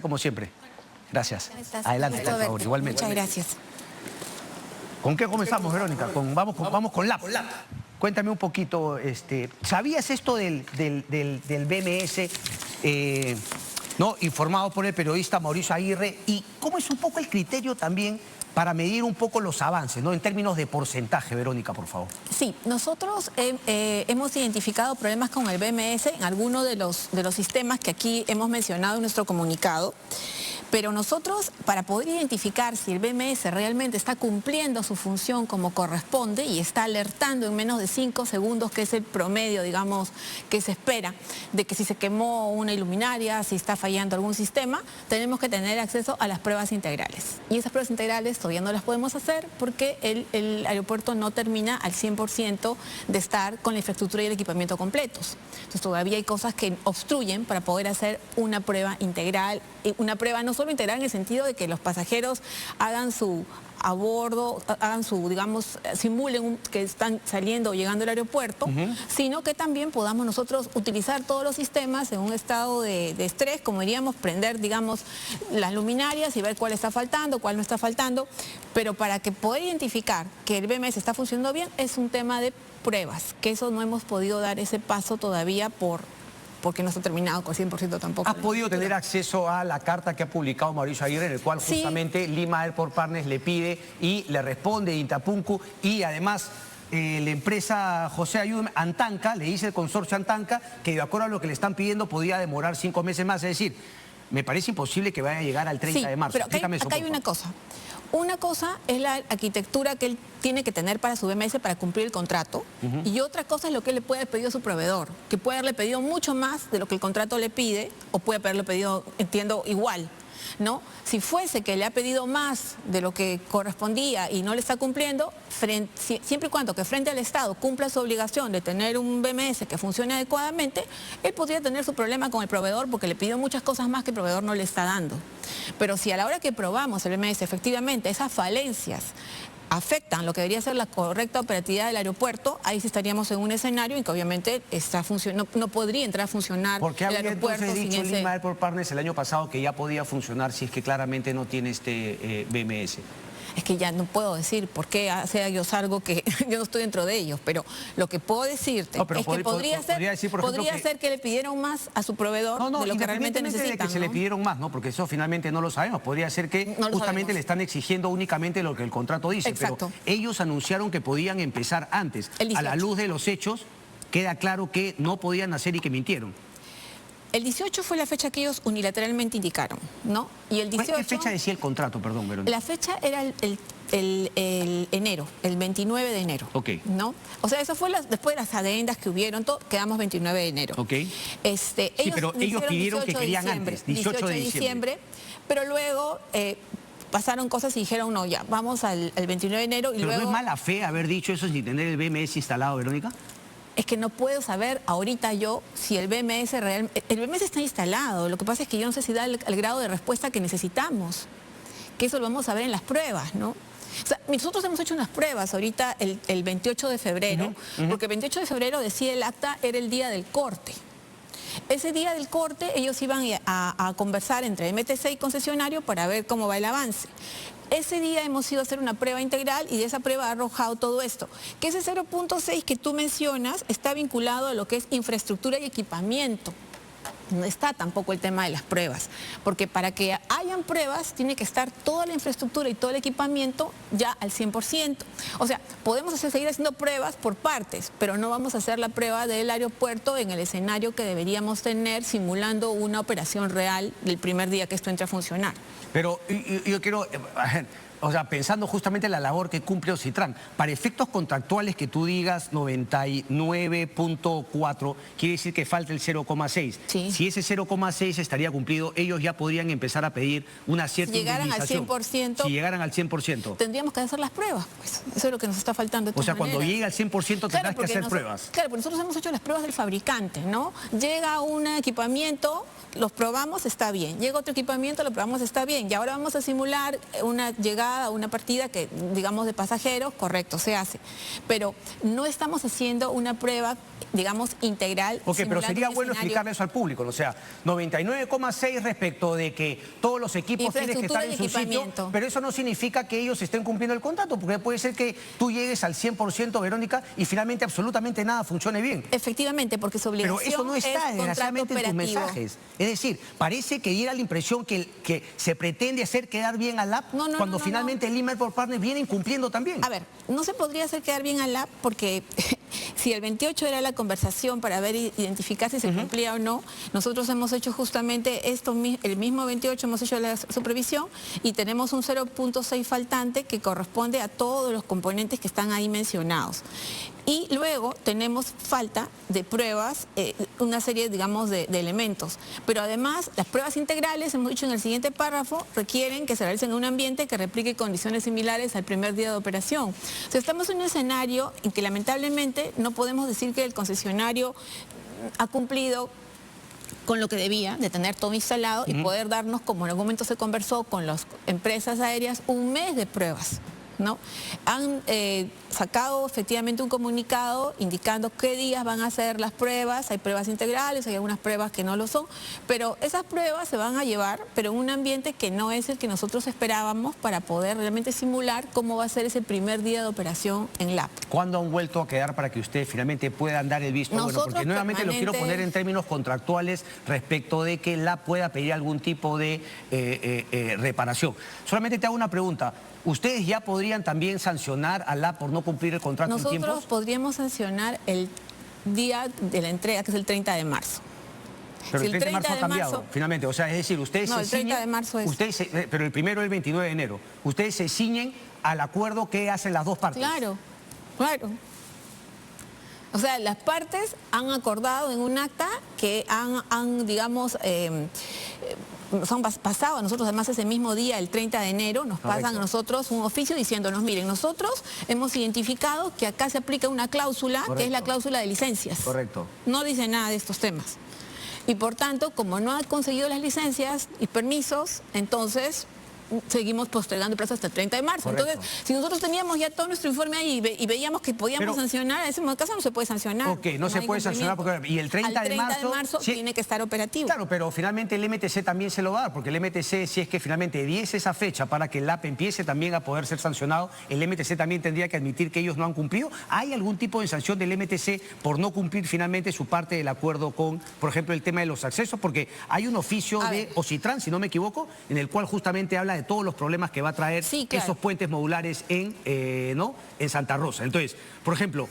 como siempre. Gracias. Adelante, por favor, igualmente. Muchas gracias. ¿Con qué comenzamos, Verónica? Vamos con LAP. Cuéntame un poquito, ¿sabías esto del BMS, ¿no? Informado por el periodista Mauricio Aguirre? ¿Y cómo es un poco el criterio también para medir un poco los avances, ¿no? En términos de porcentaje, Verónica, por favor. Sí, nosotros hemos identificado problemas con el BMS en algunos de los sistemas que aquí hemos mencionado en nuestro comunicado. Pero nosotros, para poder identificar si el BMS realmente está cumpliendo su función como corresponde y está alertando en menos de 5 segundos, que es el promedio, digamos, que se espera, de que si se quemó una iluminaria, si está fallando algún sistema, tenemos que tener acceso a las pruebas integrales. Y esas pruebas integrales todavía no las podemos hacer porque el aeropuerto no termina al 100% de estar con la infraestructura y el equipamiento completos. Entonces todavía hay cosas que obstruyen para poder hacer una prueba integral, una prueba no solo integral en el sentido de que los pasajeros hagan su a bordo, digamos, simulen que están saliendo o llegando al aeropuerto, sino que también podamos nosotros utilizar todos los sistemas en un estado de estrés, como diríamos, prender, digamos, las luminarias y ver cuál está faltando, cuál no está faltando, pero para que poder identificar que el BMS está funcionando bien es un tema de pruebas, que eso no hemos podido dar ese paso todavía porque no está terminado con 100% tampoco. ¿Has podido tener acceso a la carta que ha publicado Mauricio Aguirre, en el cual justamente Lima Airport Partners le pide y le responde Intapunku, y además la empresa José Ayúdame, Antanca, le dice el consorcio Antanca que de acuerdo a lo que le están pidiendo podía demorar 5 meses más? Es decir, me parece imposible que vaya a llegar al 30 de marzo. Pero acá hay una cosa. Una cosa es la arquitectura que él tiene que tener para su BMS para cumplir el contrato, y otra cosa es lo que él le puede haber pedido a su proveedor, que puede haberle pedido mucho más de lo que el contrato le pide, o puede haberle pedido, entiendo, igual, ¿no? Si fuese que le ha pedido más de lo que correspondía y no le está cumpliendo, siempre y cuando que frente al Estado cumpla su obligación de tener un BMS que funcione adecuadamente, él podría tener su problema con el proveedor porque le pidió muchas cosas más que el proveedor no le está dando. Pero si a la hora que probamos el BMS, efectivamente, esas falencias afectan lo que debería ser la correcta operatividad del aeropuerto, ahí sí estaríamos en un escenario en que obviamente no podría entrar a funcionar el aeropuerto. ¿Por qué había entonces dicho Lima Airport Partners el año pasado que ya podía funcionar si es que claramente no tiene este BMS? Es que ya no puedo decir por qué hace ellos algo que yo no estoy dentro de ellos, pero lo que puedo decirte es que podría ser que le pidieron más a su proveedor de lo que realmente necesitan. De que se le pidieron más, ¿no? Porque eso finalmente no lo sabemos. Podría ser que justamente le están exigiendo únicamente lo que el contrato dice. Exacto. Pero ellos anunciaron que podían empezar antes. A la luz de los hechos, queda claro que no podían hacer y que mintieron. El 18 fue la fecha que ellos unilateralmente indicaron, ¿no? Y el 18, ¿Qué fecha decía el contrato, perdón, Verónica? La fecha era el enero, el 29 de enero. Ok. ¿No? O sea, eso fue después de las adendas que huvieron, quedamos 29 de enero. Ok. Sí, pero ellos pidieron que querían antes, 18 de diciembre. Pero luego pasaron cosas y dijeron, no, ya, vamos al 29 de enero. ¿Pero no es mala fe haber dicho eso sin tener el BMS instalado, Verónica? Es que no puedo saber ahorita yo si el BMS realmente... El BMS está instalado, lo que pasa es que yo no sé si da el grado de respuesta que necesitamos, que eso lo vamos a ver en las pruebas, ¿no? O sea, nosotros hemos hecho unas pruebas ahorita el 28 de febrero, porque el 28 de febrero, decía el acta, era el día del corte. Ese día del corte ellos iban a conversar entre MTC y concesionario para ver cómo va el avance. Ese día hemos ido a hacer una prueba integral y de esa prueba ha arrojado todo esto. Que ese 0.6 que tú mencionas está vinculado a lo que es infraestructura y equipamiento. No está tampoco el tema de las pruebas, porque para que hayan pruebas tiene que estar toda la infraestructura y todo el equipamiento ya al 100%. O sea, podemos seguir haciendo pruebas por partes, pero no vamos a hacer la prueba del aeropuerto en el escenario que deberíamos tener, simulando una operación real del primer día que esto entre a funcionar. Pero yo quiero... O sea, pensando justamente en la labor que cumple Ocitran, para efectos contractuales que tú digas 99.4, quiere decir que falta el 0,6. Sí. Si ese 0,6 estaría cumplido, ellos ya podrían empezar a pedir una cierta indemnización. Si llegaran al 100%. Tendríamos que hacer las pruebas, pues. Eso es lo que nos está faltando. O sea, cuando llegue al 100% tendrás que hacer pruebas. Claro, porque nosotros hemos hecho las pruebas del fabricante, ¿no? Llega un equipamiento los probamos, está bien. Llega otro equipamiento, lo probamos, está bien. Y ahora vamos a simular una llegada, una partida que, digamos, de pasajeros, correcto, se hace. Pero no estamos haciendo una prueba, digamos, integral. Ok, pero sería un bueno escenario. explicarle eso al público. O sea, 99,6 respecto de que todos los equipos tienen que estar en su sitio, pero eso no significa que ellos estén cumpliendo el contrato, porque puede ser que tú llegues al 100%, Verónica, y finalmente absolutamente nada funcione bien. Efectivamente, porque su obligación Pero eso no está, desgraciadamente, en tus mensajes. Es decir, parece que diera la impresión que se pretende hacer quedar bien al app cuando finalmente el Lima Airport Partners viene incumpliendo también. A ver, no se podría hacer quedar bien al app porque si el 28 era la conversación para ver identificar si se cumplía o no, nosotros hemos hecho justamente esto, el mismo 28 hemos hecho la supervisión y tenemos un 0.6 faltante que corresponde a todos los componentes que están ahí mencionados. Y luego tenemos falta de pruebas, una serie, digamos, de elementos. Pero además, las pruebas integrales, hemos dicho en el siguiente párrafo, requieren que se realicen en un ambiente que replique condiciones similares al primer día de operación. O sea, estamos en un escenario en que lamentablemente no podemos decir que el concesionario ha cumplido con lo que debía, de tener todo instalado y poder darnos, como en algún momento se conversó con las empresas aéreas, un mes de pruebas, ¿no? Han sacado efectivamente un comunicado indicando qué días van a hacer las pruebas, hay pruebas integrales, hay algunas pruebas que no lo son, pero esas pruebas se van a llevar, pero en un ambiente que no es el que nosotros esperábamos para poder realmente simular cómo va a ser ese primer día de operación en LAP. ¿Cuándo han vuelto a quedar para que ustedes finalmente puedan dar el visto bueno? Porque nuevamente lo quiero poner en términos contractuales respecto de que LAP pueda pedir algún tipo de reparación. Solamente te hago una pregunta. ¿Ustedes ya podrían también sancionar a LAP por no cumplir el contrato en tiempos? Nosotros podríamos sancionar el día de la entrega, que es el 30 de marzo. Pero si el 30 de marzo ha cambiado, finalmente. O sea, es decir, ustedes no, se ciñen... el 30 de marzo es... pero el primero es el 29 de enero. Ustedes se ciñen al acuerdo que hacen las dos partes. Claro, claro. O sea, las partes han acordado en un acta que digamos, nos han pasado a nosotros, además ese mismo día, el 30 de enero, nos pasan a nosotros un oficio diciéndonos, miren, nosotros hemos identificado que acá se aplica una cláusula, que es la cláusula de licencias. Correcto. No dice nada de estos temas. Y por tanto, como no han conseguido las licencias y permisos, entonces seguimos postergando el plazo hasta el 30 de marzo. Correcto. Entonces, si nosotros teníamos ya todo nuestro informe ahí y veíamos que podíamos sancionar, en ese caso no se puede sancionar. Ok, no se puede sancionar porque... Y el 30 de marzo tiene que estar operativo. Claro, pero finalmente el MTC también se lo va a dar, porque el MTC, si es que finalmente diese esa fecha para que el LAP empiece también a poder ser sancionado, el MTC también tendría que admitir que ellos no han cumplido. ¿Hay algún tipo de sanción del MTC por no cumplir finalmente su parte del acuerdo con, por ejemplo, el tema de los accesos? Porque hay un oficio de Ocitran, si no me equivoco, en el cual justamente habla de todos los problemas que va a traer esos puentes modulares en Santa Rosa. Entonces, por ejemplo,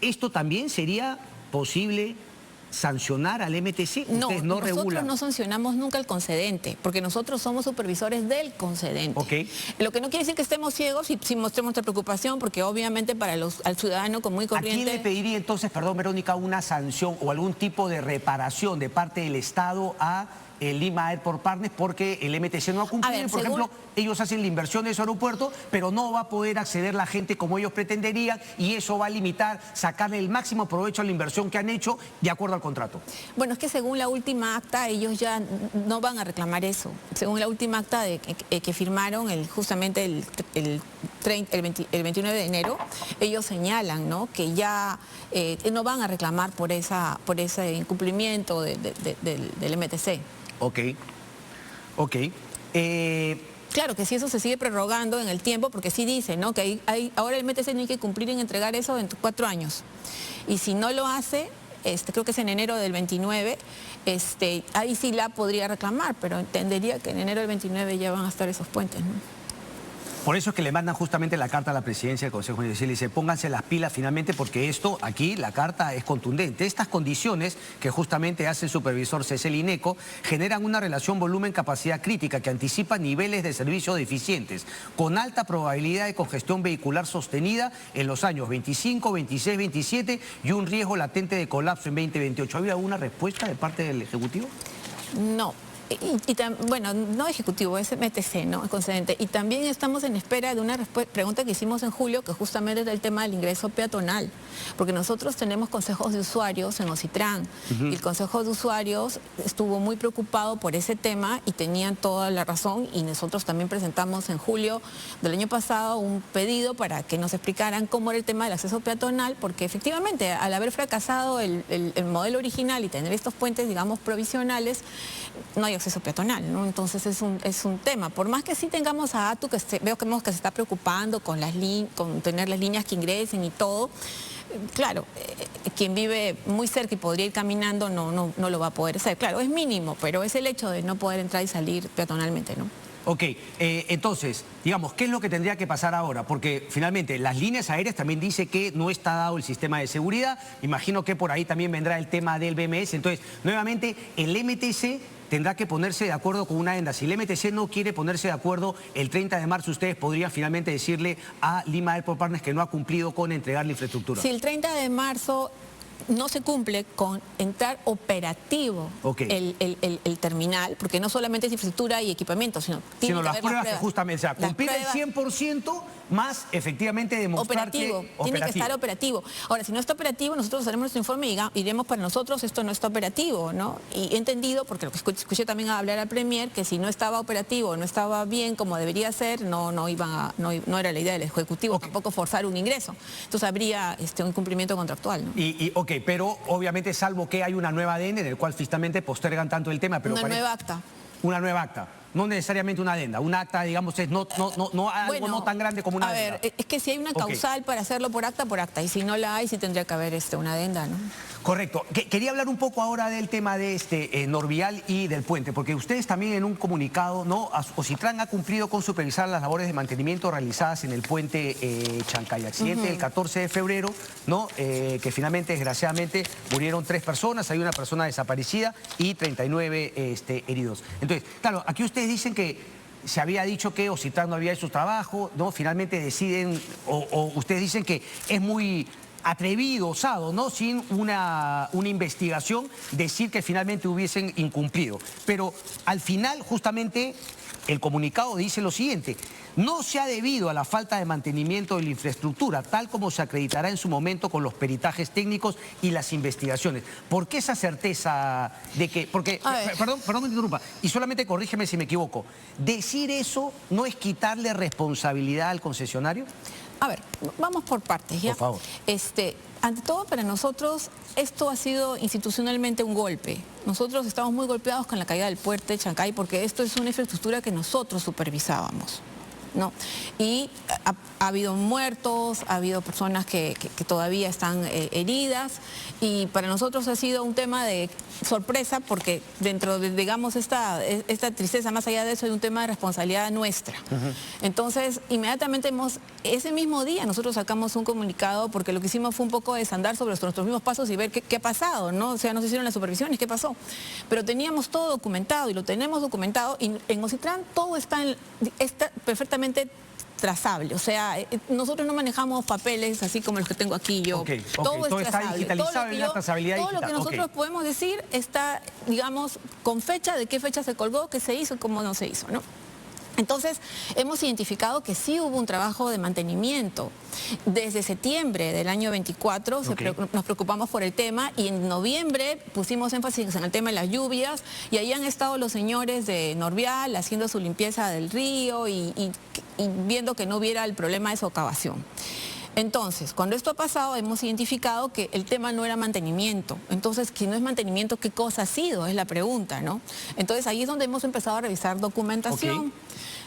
¿esto también sería posible sancionar al MTC? Ustedes no regulan. Nosotros no sancionamos nunca al concedente, porque nosotros somos supervisores del concedente. Okay. Lo que no quiere decir que estemos ciegos y si mostremos nuestra preocupación, porque obviamente para al ciudadano común y corriente... ¿A quién le pediría entonces, perdón Verónica, una sanción o algún tipo de reparación de parte del Estado a el Lima Airport Partners porque el MTC no ha cumplido? Por ejemplo, ellos hacen la inversión de su aeropuerto, pero no va a poder acceder la gente como ellos pretenderían y eso va a limitar, sacarle el máximo provecho a la inversión que han hecho de acuerdo al contrato. Bueno, es que según la última acta, ellos ya no van a reclamar eso. Según la última acta que firmaron justamente el 29 de enero, ellos señalan, ¿no?, que ya no van a reclamar por ese incumplimiento del MTC. Ok. Claro que si eso se sigue prorrogando en el tiempo, porque sí dice, ¿no?, que ahora el MTC tiene que cumplir en entregar eso en 4 años. Y si no lo hace, creo que es en enero del 29, ahí sí la podría reclamar, pero entendería que en enero del 29 ya van a estar esos puentes, ¿no? Por eso es que le mandan justamente la carta a la presidencia del Consejo Judicial y dice, pónganse las pilas finalmente porque esto, aquí, la carta es contundente. Estas condiciones que justamente hace el supervisor Cecil Ineco generan una relación volumen-capacidad crítica que anticipa niveles de servicio deficientes, con alta probabilidad de congestión vehicular sostenida en los años 25, 26, 27 y un riesgo latente de colapso en 2028. ¿Había alguna respuesta de parte del Ejecutivo? No. Bueno, no ejecutivo, es MTC, ¿no? Es concedente. Y también estamos en espera de una pregunta que hicimos en julio, que justamente es el tema del ingreso peatonal, porque nosotros tenemos consejos de usuarios en Ocitran, y el consejo de usuarios estuvo muy preocupado por ese tema y tenían toda la razón, y nosotros también presentamos en julio del año pasado un pedido para que nos explicaran cómo era el tema del acceso peatonal, porque efectivamente al haber fracasado el modelo original y tener estos puentes, digamos, provisionales, no hay acceso peatonal, ¿no? Entonces es un tema. Por más que sí tengamos a ATU, veo que se está preocupando con tener las líneas que ingresen y todo, claro, quien vive muy cerca y podría ir caminando no lo va a poder hacer. Claro, es mínimo, pero es el hecho de no poder entrar y salir peatonalmente, ¿no? Ok, entonces, digamos, ¿qué es lo que tendría que pasar ahora? Porque finalmente las líneas aéreas también dice que no está dado el sistema de seguridad. Imagino que por ahí también vendrá el tema del BMS. Entonces, nuevamente, el MTC tendrá que ponerse de acuerdo con una adenda. Si el MTC no quiere ponerse de acuerdo, el 30 de marzo ustedes podrían finalmente decirle a Lima Airport Partners que no ha cumplido con entregar la infraestructura. Si el 30 de marzo no se cumple con entrar operativo el terminal, porque no solamente es infraestructura y equipamiento, sino las pruebas que justamente, o sea, cumplir el 100% más efectivamente demostrar operativo, que... tiene que estar operativo. Ahora, si no está operativo, nosotros haremos nuestro informe y iremos para nosotros, esto no está operativo, ¿no? Y he entendido, porque lo que escuché también hablar al Premier, que si no estaba operativo, no estaba bien como debería ser, no era la idea del Ejecutivo tampoco forzar un ingreso. Entonces habría un incumplimiento contractual, ¿no? Ok, pero obviamente salvo que hay una nueva adenda en el cual finalmente postergan tanto el tema, pero una nueva acta. Una nueva acta. No necesariamente una adenda. Un acta, digamos, es algo no tan grande como una adenda. A ver, es que si hay una causal para hacerlo por acta. Y si no la hay, sí tendría que haber una adenda, ¿no? Correcto. Quería hablar un poco ahora del tema de Norvial y del puente, porque ustedes también en un comunicado, ¿no? Ocitran ha cumplido con supervisar las labores de mantenimiento realizadas en el puente Chancay. Accidente del 14 de febrero, ¿no? Que finalmente, desgraciadamente, murieron 3 personas, hay una persona desaparecida y 39 heridos. Entonces, claro, aquí ustedes dicen que se había dicho que Ocitran no había hecho su trabajo, ¿no? Finalmente deciden, o ustedes dicen que es muy atrevido, osado, ¿no? Sin una investigación, decir que finalmente hubiesen incumplido. Pero al final, justamente, el comunicado dice lo siguiente: no se ha debido a la falta de mantenimiento de la infraestructura, tal como se acreditará en su momento con los peritajes técnicos y las investigaciones. ¿Por qué esa certeza de que...? Porque, perdón que te interrumpa, y solamente corrígeme si me equivoco, ¿decir eso no es quitarle responsabilidad al concesionario? A ver, vamos por partes, ¿ya? Por favor. Ante todo, para nosotros, esto ha sido institucionalmente un golpe. Nosotros estamos muy golpeados con la caída del puente de Chancay porque esto es una infraestructura que nosotros supervisábamos, ¿no? Y ha habido muertos, ha habido personas que todavía están heridas, y para nosotros ha sido un tema de sorpresa porque dentro de, digamos, esta tristeza, más allá de eso, hay un tema de responsabilidad nuestra. Entonces, inmediatamente ese mismo día nosotros sacamos un comunicado porque lo que hicimos fue un poco desandar sobre nuestros mismos pasos y ver qué ha pasado, ¿no? O sea, nos hicieron las supervisiones, ¿qué pasó? Pero teníamos todo documentado y lo tenemos documentado, y en Ocitran todo está perfectamente trazable. O sea, nosotros no manejamos papeles así como los que tengo aquí yo. Todo es está trazable. digitalizado en la trazabilidad todo digital. Lo que nosotros podemos decir está, digamos, con fecha, de qué fecha se colgó, qué se hizo y cómo no se hizo, ¿no? Entonces, hemos identificado que sí hubo un trabajo de mantenimiento. Desde septiembre del año 24 nos preocupamos por el tema, y en noviembre pusimos énfasis en el tema de las lluvias, y ahí han estado los señores de Norvial haciendo su limpieza del río y viendo que no hubiera el problema de socavación. Entonces, cuando esto ha pasado, hemos identificado que el tema no era mantenimiento. Entonces, si no es mantenimiento, ¿qué cosa ha sido? Es la pregunta, ¿no? Entonces, ahí es donde hemos empezado a revisar documentación,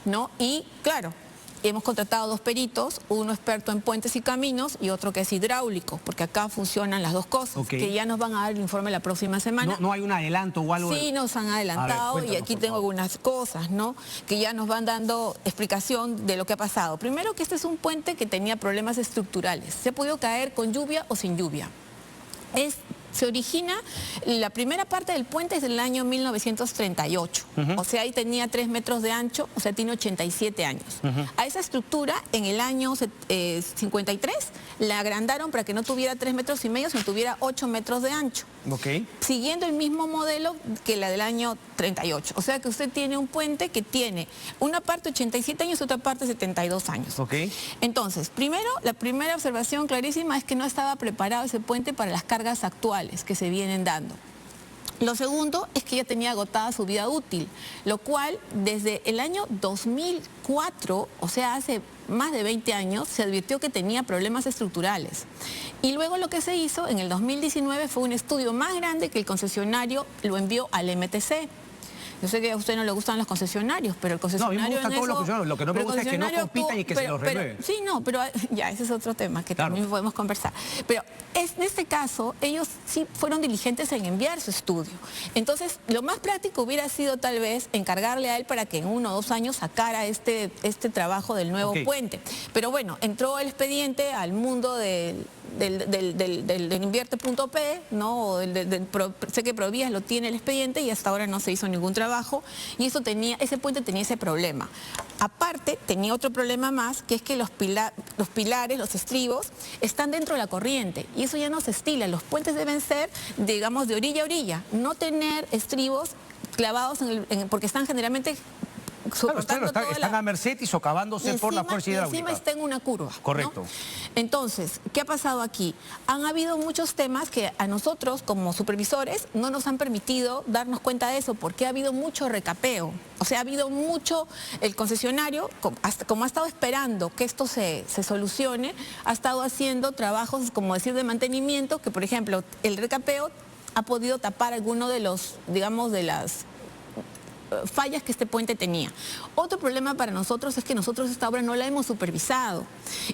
¿no? Y, claro, hemos contratado 2 peritos, uno experto en puentes y caminos y otro que es hidráulico, porque acá funcionan las dos cosas, que ya nos van a dar el informe la próxima semana. ¿No hay un adelanto o algo? Sí, nos han adelantado, y aquí tengo algunas cosas, ¿no? Que ya nos van dando explicación de lo que ha pasado. Primero, que este es un puente que tenía problemas estructurales. Se ha podido caer con lluvia o sin lluvia. Se origina, la primera parte del puente es del año 1938, o sea, ahí tenía 3 metros de ancho, o sea, tiene 87 años. A esa estructura, en el año 53, la agrandaron para que no tuviera 3,5 metros, sino tuviera 8 metros de ancho. siguiendo el mismo modelo que la del año 38. O sea que usted tiene un puente que tiene una parte 87 años y otra parte 72 años. Entonces, primero, la primera observación clarísima es que no estaba preparado ese puente para las cargas actuales que se vienen dando. Lo segundo es que ya tenía agotada su vida útil, lo cual desde el año 2004, o sea, hace más de 20 años, se advirtió que tenía problemas estructurales. Y luego lo que se hizo en el 2019 fue un estudio más grande que el concesionario lo envió al MTC. Yo sé que a usted no le gustan los concesionarios, pero el concesionario... No, a mí me gustan todos los concesionarios. Lo que no me gusta es que no compitan y que se los renueven. Sí, no, pero ya, ese es otro tema que también podemos conversar. Pero en este caso, ellos sí fueron diligentes en enviar su estudio. Entonces, lo más práctico hubiera sido tal vez encargarle a él para que en 1 o 2 años sacara este trabajo del nuevo puente. Pero bueno, entró el expediente al mundo del invierte.p, ¿no? Sé que Provías lo tiene el expediente y hasta ahora no se hizo ningún trabajo y ese puente tenía ese problema. Aparte, tenía otro problema más, que es que los pilares, los estribos, están dentro de la corriente y eso ya no se estila. Los puentes deben ser, digamos, de orilla a orilla, no tener estribos clavados porque están generalmente... Claro, están a merced y socavándose por la fuerza hidráulica. Encima está en una curva. Correcto. ¿No? Entonces, ¿qué ha pasado aquí? Han habido muchos temas que a nosotros como supervisores no nos han permitido darnos cuenta de eso porque ha habido mucho recapeo. O sea, ha habido mucho, el concesionario, como ha estado esperando que esto se solucione, ha estado haciendo trabajos, como decir, de mantenimiento, que por ejemplo, el recapeo ha podido tapar alguno de los, digamos, de las fallas que este puente tenía. Otro problema para nosotros es que nosotros esta obra no la hemos supervisado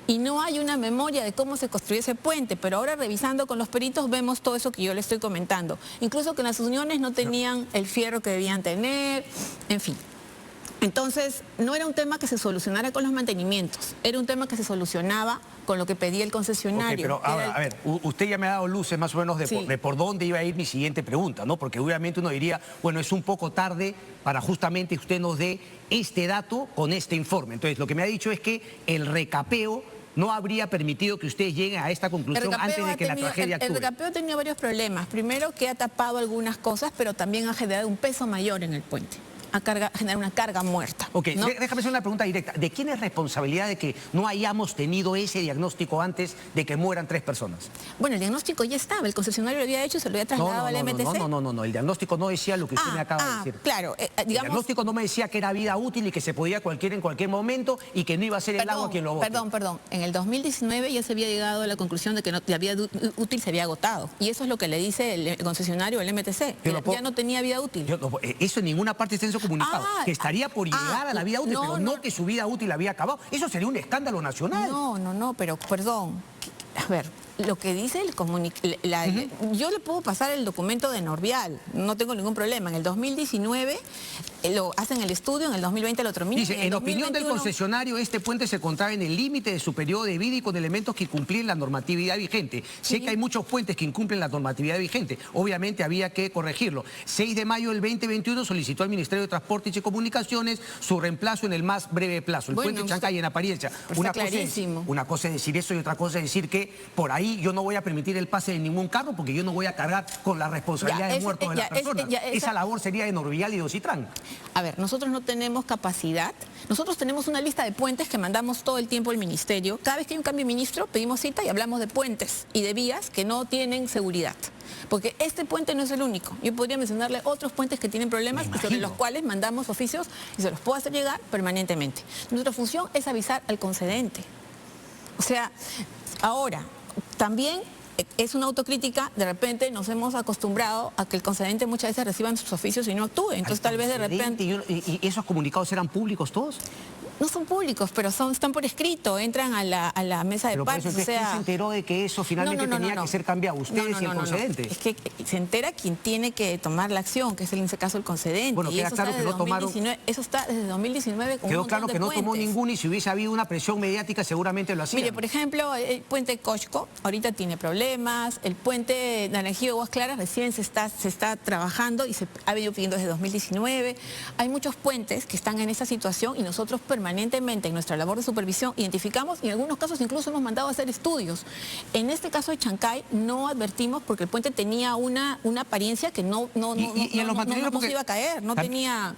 y no hay una memoria de cómo se construyó ese puente, pero ahora revisando con los peritos vemos todo eso que yo le estoy comentando. Incluso que las uniones no tenían el fierro que debían tener, en fin. Entonces, no era un tema que se solucionara con los mantenimientos, era un tema que se solucionaba con lo que pedía el concesionario. Pero ahora, a ver, usted ya me ha dado luces más o menos de por dónde iba a ir mi siguiente pregunta, ¿no? Porque obviamente uno diría, bueno, es un poco tarde para justamente que usted nos dé este dato con este informe. Entonces, lo que me ha dicho es que el recapeo no habría permitido que ustedes lleguen a esta conclusión antes de que la tragedia actúe. El recapeo ha tenido varios problemas. Primero, que ha tapado algunas cosas, pero también ha generado un peso mayor en el puente. Generar una carga muerta. Ok, ¿no? Déjame hacer una pregunta directa. ¿De quién es responsabilidad de que no hayamos tenido ese diagnóstico antes de que mueran 3 personas? Bueno, el diagnóstico ya estaba, el concesionario lo había hecho y se lo había trasladado al MTC. No, el diagnóstico no decía lo que usted me acaba de decir. Claro, digamos... El diagnóstico no me decía que era vida útil y que se podía en cualquier momento y que no iba a ser el agua quien lo bote. Perdón. En el 2019 ya se había llegado a la conclusión de que la vida útil se había agotado. Y eso es lo que le dice el concesionario al MTC, que ya no tenía vida útil. Eso en ninguna parte está en su comunicado. Que estaría por llegar a la vida útil, pero no que su vida útil había acabado. Eso sería un escándalo nacional. No, pero perdón. A ver, lo que dice el comunicado... Yo le puedo pasar el documento de Norvial, no tengo ningún problema. En el 2019 lo hacen el estudio, en el 2020 lo terminan. Dice, en opinión del concesionario, este puente se encontraba en el límite de su periodo de vida y con elementos que incumplían la normatividad vigente. Sé que hay muchos puentes que incumplen la normatividad vigente. Obviamente había que corregirlo. 6 de mayo del 2021 solicitó al Ministerio de Transportes y Comunicaciones su reemplazo en el más breve plazo. El puente Chancay en apariencia. Una cosa es decir eso y otra cosa es decir que por ahí yo no voy a permitir el pase de ningún carro porque yo no voy a cargar con la responsabilidad de muertos de las personas. Esa labor sería de Norvial y de Ocitrán. A ver, nosotros no tenemos capacidad. Nosotros tenemos una lista de puentes que mandamos todo el tiempo al ministerio. Cada vez que hay un cambio de ministro, pedimos cita y hablamos de puentes y de vías que no tienen seguridad. Porque este puente no es el único. Yo podría mencionarle otros puentes que tienen problemas y sobre los cuales mandamos oficios y se los puedo hacer llegar permanentemente. Nuestra función es avisar al concedente. O sea, ahora, también es una autocrítica, de repente nos hemos acostumbrado a que el concedente muchas veces reciba sus oficios y no actúe. Entonces tal vez de repente... ¿Y esos comunicados eran públicos todos? No son públicos, pero están por escrito, entran a la mesa de partes. ¿Quién se enteró de que eso finalmente tenía que ser cambiado? ¿Ustedes y el concedente? Es que se entera quien tiene que tomar la acción, que es en ese caso el concedente. Bueno, queda claro que no tomaron... Eso está desde 2019 con quedó claro que no tomó ninguno y si hubiese habido una presión mediática seguramente lo hacía. Mire, por ejemplo, el puente Cochco ahorita tiene problemas. problemas. El puente de Naranjito de Aguas Claras recién se está trabajando y se ha venido pidiendo desde 2019. Hay muchos puentes que están en esa situación y nosotros permanentemente en nuestra labor de supervisión identificamos y en algunos casos incluso hemos mandado a hacer estudios. En este caso de Chancay no advertimos porque el puente tenía una apariencia que no se iba a caer, no tenía...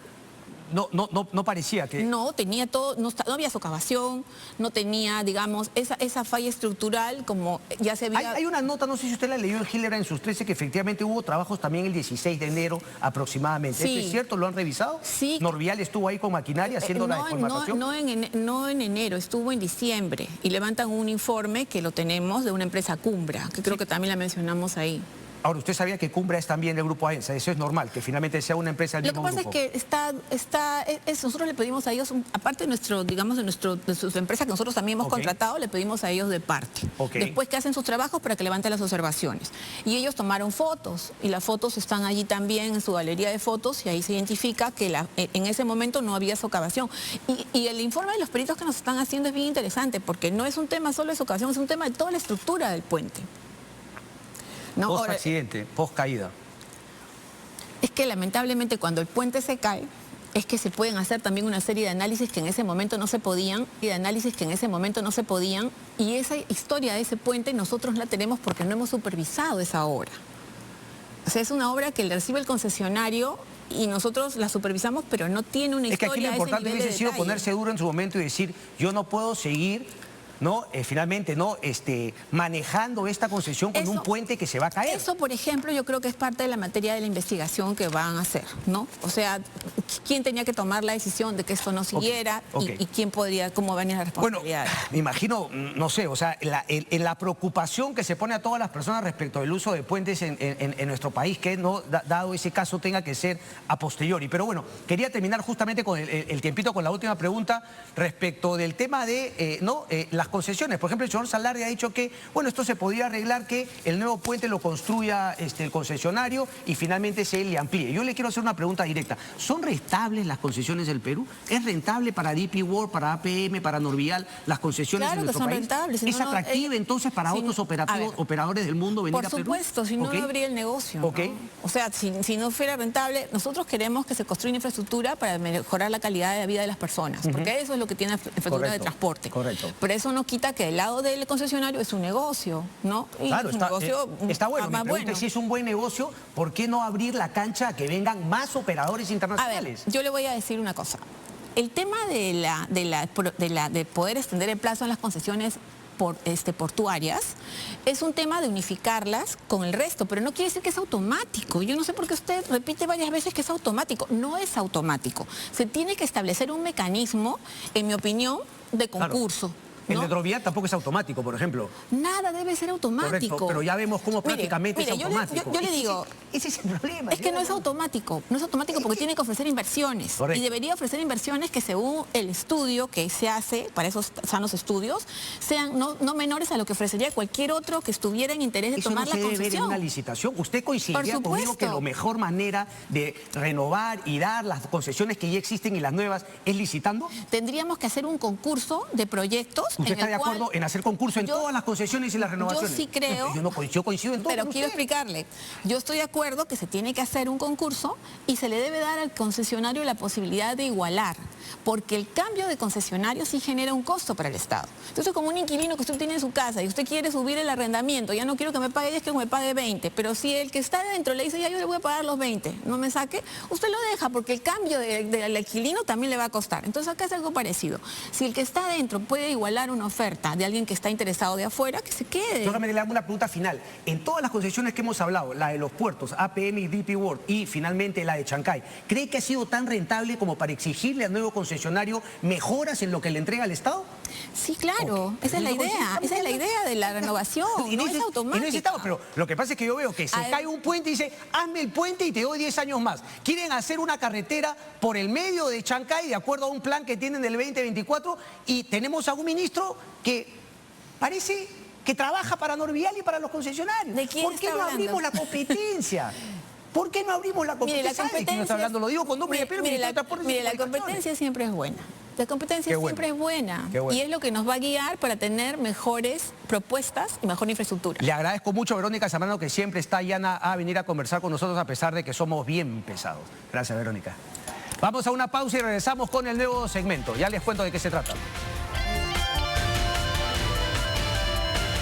No parecía que... No, tenía todo, no había socavación, no tenía, digamos, esa falla estructural como ya se había... Hay una nota, no sé si usted la leyó en Hilera en sus 13, que efectivamente hubo trabajos también el 16 de enero aproximadamente. Sí. ¿Esto es cierto? ¿Lo han revisado? Sí. ¿Norvial estuvo ahí con maquinaria haciendo la deformación? No en enero, estuvo en diciembre y levantan un informe que lo tenemos de una empresa Cumbra, que creo que también la mencionamos ahí. Ahora, usted sabía que Cumbra es también del grupo AENSA, eso es normal, que finalmente sea una empresa del mismo grupo. Lo que pasa es que nosotros le pedimos a ellos, aparte de nuestro, digamos, de su empresa que nosotros también hemos contratado, le pedimos a ellos de parte. Después que hacen sus trabajos para que levanten las observaciones. Y ellos tomaron fotos, y las fotos están allí también en su galería de fotos, y ahí se identifica que en ese momento no había socavación. Y el informe de los peritos que nos están haciendo es bien interesante, porque no es un tema solo de socavación, es un tema de toda la estructura del puente. Post-accidente, post-caída. Es que lamentablemente cuando el puente se cae, es que se pueden hacer también una serie de análisis que en ese momento no se podían, y esa historia de ese puente nosotros la tenemos porque no hemos supervisado esa obra. O sea, es una obra que le recibe el concesionario y nosotros la supervisamos, pero no tiene una historia. Es que aquí lo importante hubiese sido ponerse duro en su momento y decir, yo no puedo seguir... finalmente, manejando esta concesión con un puente que se va a caer. Eso, por ejemplo, yo creo que es parte de la materia de la investigación que van a hacer, ¿no? O sea, ¿quién tenía que tomar la decisión de que esto no siguiera? Y quién podría, cómo van las responsabilidades? Bueno, me imagino, no sé, o sea, la preocupación que se pone a todas las personas respecto del uso de puentes en nuestro país, que dado ese caso tenga que ser a posteriori. Pero bueno, quería terminar justamente con el tiempito con la última pregunta respecto del tema de, las concesiones. Por ejemplo, el señor Salardi ha dicho que, bueno, esto se podría arreglar, que el nuevo puente lo construya el concesionario y finalmente se le amplíe. Yo le quiero hacer una pregunta directa. ¿Son rentables las concesiones del Perú? ¿Es rentable para DP World, para APM, para Norvial, las concesiones en nuestro país? Rentables. ¿Es atractivo entonces para otros operadores del mundo venir a Perú? Por supuesto, si no, no habría el negocio, ¿no? O sea, si no fuera rentable, nosotros queremos que se construya infraestructura para mejorar la calidad de vida de las personas, porque eso es lo que tiene la infraestructura de transporte. Correcto. Pero eso no quita que del lado del concesionario es un negocio, ¿no? Y claro, está bueno. Mi pregunta es, si es un buen negocio, ¿por qué no abrir la cancha a que vengan más operadores internacionales? A ver, yo le voy a decir una cosa. El tema de poder extender el plazo en las concesiones portuarias es un tema de unificarlas con el resto, pero no quiere decir que es automático. Yo no sé por qué usted repite varias veces que es automático. No es automático. Se tiene que establecer un mecanismo, en mi opinión, de concurso. Claro. El de Norvial tampoco es automático, por ejemplo. Nada debe ser automático. Correcto, pero ya vemos cómo prácticamente es automático. Yo le digo... Ese es el problema. Es que no es automático. No es automático porque tiene que ofrecer inversiones. Correcto. Y debería ofrecer inversiones que, según el estudio que se hace para esos sanos estudios, sean no menores a lo que ofrecería cualquier otro que estuviera en interés de tomar la concesión. Eso no se debe ver en una licitación. ¿Usted coincidiría conmigo que la mejor manera de renovar y dar las concesiones que ya existen y las nuevas es licitando? Tendríamos que hacer un concurso de proyectos. ¿Usted está de acuerdo en hacer concurso en todas las concesiones y las renovaciones? Yo sí creo. Yo coincido en todo. Pero quiero explicarle. Yo estoy de acuerdo que se tiene que hacer un concurso y se le debe dar al concesionario la posibilidad de igualar, porque el cambio de concesionario sí genera un costo para el Estado. Entonces, como un inquilino que usted tiene en su casa y usted quiere subir el arrendamiento, ya no quiero que me pague 10, que me pague 20, pero si el que está dentro le dice, ya yo le voy a pagar los 20, no me saque, usted lo deja, porque el cambio del inquilino también le va a costar. Entonces, acá es algo parecido. Si el que está dentro puede igualar una oferta de alguien que está interesado de afuera, que se quede. Yo le hago una pregunta final. En todas las concesiones que hemos hablado, la de los puertos, APM y DP World, y finalmente la de Chancay, ¿cree que ha sido tan rentable como para exigirle al nuevo concesionario mejoras en lo que le entrega al Estado? Sí, claro. Esa es la idea de la renovación. No es automático. Pero lo que pasa es que yo veo que se cae un puente y dice, hazme el puente y te doy 10 años más. Quieren hacer una carretera por el medio de Chancay de acuerdo a un plan que tienen del 2024 y tenemos a un ministro que parece que trabaja para Norvial y para los concesionarios. ¿De quién ¿Por qué no abrimos la competencia? ¿Por qué no abrimos la competencia? Mire, la competencia... Lo digo con nombre y apellido. Mire, la competencia siempre es buena. La competencia Qué bueno. siempre es buena Qué bueno. y es lo que nos va a guiar para tener mejores propuestas y mejor infraestructura. Le agradezco mucho a Verónica Zambrano, que siempre está llana a venir a conversar con nosotros a pesar de que somos bien pesados. Gracias, Verónica. Vamos a una pausa y regresamos con el nuevo segmento. Ya les cuento de qué se trata.